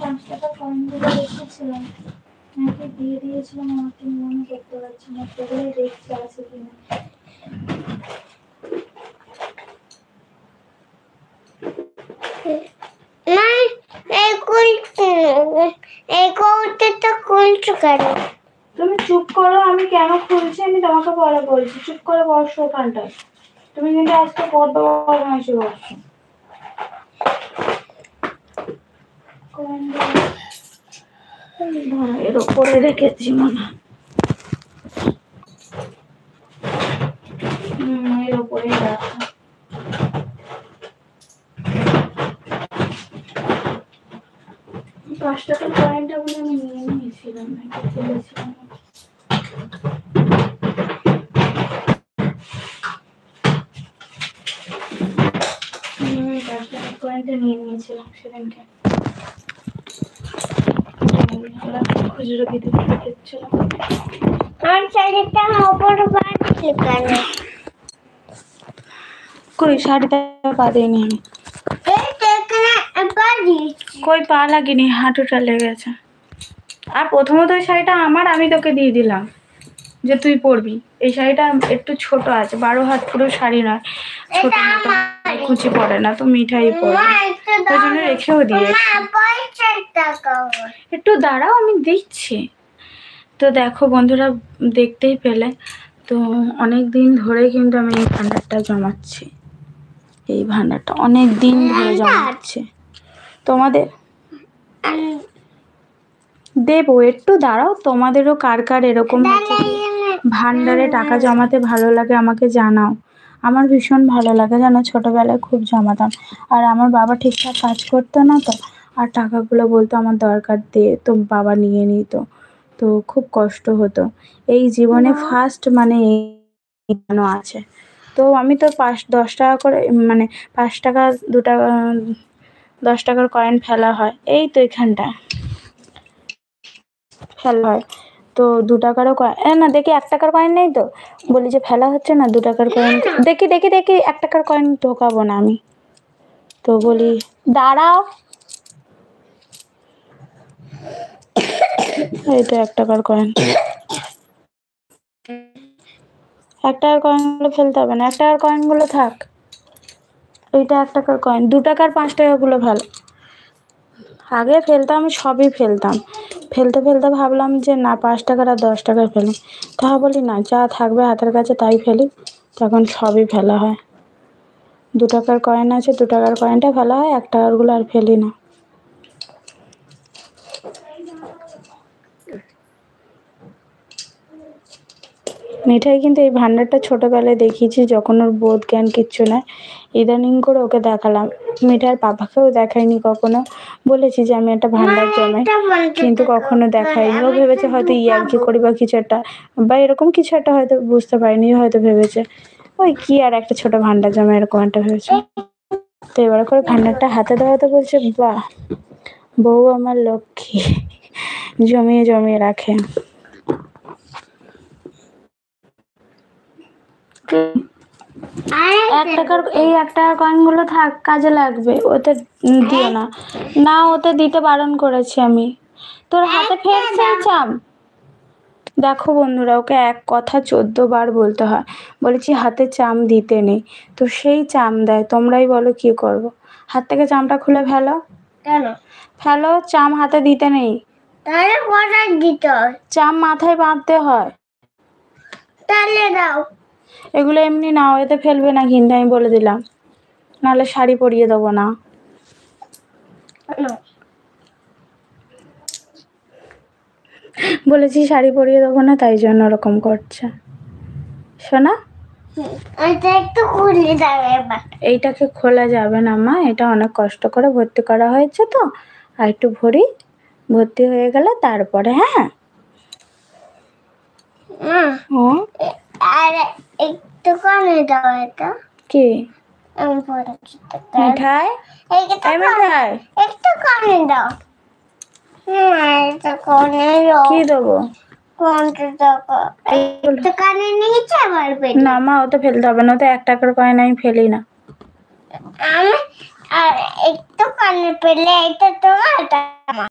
5 টাকার কয়েনগুলো রেখেছিলাম, নাকি দিয়ে দিয়েছিলাম, আমাকে মনে করতে পারছি না, সেগুলোই দেখতে আছে কিনা। তুমি চুপ করো, আমি কেন খুলছি আমি তোমাকে পরে বলছি। চুপ করে বসো ওখানটায়। তুমি কিন্তু আজকে বড্ড বদমাইশি করছো। এর ওপরে রেখেছি মনে হয়। এর ওপরে রাখা। 5 টাকার কয়েনটা বলে আমি নিয়ে নিয়েছিলাম, নাকি ফেলেছিলাম। 5 টাকার কয়েনটা নিয়ে নিয়েছিলাম সেদিনকে। খুচরো দিতে দেখছিলাম। আর শাড়িটা ওপর বাঁধতে পারে। কই শাড়িটা বাঁধিনি আমি। কই পা লাগেনি, হাঁটুটা লেগেছে। আর প্রথমত ওই শাড়িটা আমার, আমি তোকে দিয়ে দিলাম যে তুই পরবি। এই শাড়িটা একটু ছোট আছে, 12 হাত পুরো শাড়ি নয়, ছোট মতো কুচি পড়ে না, তো মিঠাই পড়বে, ওই জন্য রেখেও দিয়েছি। একটু দাঁড়াও আমি দিচ্ছি। তো দেখো বন্ধুরা, দেখতেই পেলে তো অনেক দিন ধরে কিন্তু আমি এই ভান্ডারটা জমাচ্ছি। এই ভান্ডারটা অনেক দিন ধরে জমাচ্ছি। তোমাদের দেবো, একটু দাঁড়াও। তোমাদেরও কার কার এরকম ভান্ডারে টাকা জমাতে ভালো লাগে আমাকে জানাও। আমার ভীষণ ভালো লাগে জানো, ছোটবেলায় খুব জমাতাম। আর আমার বাবা ঠিকঠাক কাজ করতো না, তো আর টাকাগুলো বলতো আমার দরকার, দে, তো বাবা নিয়ে নিত। তো খুব কষ্ট হতো। এই জীবনে ফার্স্ট মানে এই আছে। তো আমি তো 10 টাকা করে, মানে 5 টাকা 2 টাকা 10 টাকার কয়েন ফেলা হয়, এই তো এখানটা ফেলা হয়। তো 2 টাকারও কয়েন না, দেখি 1 টাকার কয়েন নেই, তো বলি যে ফেলা হচ্ছে না 2 টাকার কয়েন, দেখি দেখি দেখি 1 টাকার কয়েন ঢোকাবো না আমি, তো বলি দাঁড়াও। এই তো 1 টাকার কয়েন। 1 টাকার কয়েনগুলো ফেলতে হবে না, 1 টাকার কয়েনগুলো থাক। এইটা 1 টাকার কয়েন, 2 টাকার 5 টাকাগুলো ফেল। আগে ফেলতাম, আমি সবই ফেলতাম। ফেলতে ফেলতে ভাবলাম যে না, 5 টাকার আর 10 টাকার ফেলি। তা বলি না, যা থাকবে হাতের কাছে তাই ফেলি, তখন সবই ফেলা হয়। 2 টাকার কয়েন আছে, 2 টাকার কয়েনটা ফেলা হয়, 1 টাকারগুলো আর ফেলি না। মিঠাই কিন্তু এই ভান্ডারটা ছোটবেলায় দেখিয়েছি, যখন ওর বোধ জ্ঞান কিচ্ছু নয়, ইদানিং করে ওকে দেখালাম। মিঠাইয়ের পাপাকেও দেখাইনি কখনো, বলেছি যে আমি একটা ভান্ডার জমাই, কিন্তু কখনো দেখাইনি। ও ভেবেছে হয়তো ইয়ার্কি করি বা কিছু একটা, বা এরকম কিছু একটা, হয়তো বুঝতে পারিনি, হয়তো ভেবেছে ওই কি আর একটা ছোট ভান্ডার জমা, এরকম একটা ভেবেছে। তো এবার করে ভান্ডারটা হাতে দেওয়াতে বলছে বাহ, বউ আমার লক্ষ্মী, জমিয়ে জমিয়ে রাখে। এই 1 টাকার কয়েনগুলো থাক, কাজে লাগবে, ওতে দিও না। না, ওতে দিতে বারণ করেছি আমি। তোর হাতে ফেরছে চাম। দেখো বন্ধুরা, ওকে এক কথা 14 বার বলতে হয়। বলেছি হাতে চাম দিতে নেই, তো সেই চাম দেয়। তোমরাই বলো কি করব? হাত থেকে চামটা খুলে ফেলো। কেন ফেলো? চাম হাতে দিতে নেই। তাহলে কোথায় দিতে হয়? চাম মাথায় বাঁধতে হয়। তাহলে দাও। এগুলো এমনি নাও, এতে ফেলবে না কিন্তু, আমি বলে দিলাম, নাহলে শাড়ি পরিয়ে দেবো না। বলেছি শাড়ি পরিয়ে দেবো না, তাই জন্য ওরকম করছে। শোনা, এইটাকে খোলা যাবে না মা, এটা অনেক কষ্ট করে ভর্তি করা হয়েছে, তো আর একটু ভর্তি হয়ে গেলে তারপরে। হ্যাঁ, আর একটু কমে দাও। এটা কি মিঠাই? মিঠাই একটু কমে দাও। কি দেবো? না মা, ওতে ফেলতে হবে না, ওতে 1 টাকার কয়েন আমি ফেলি না। আর একটু কানে পেলে এটা তোমার।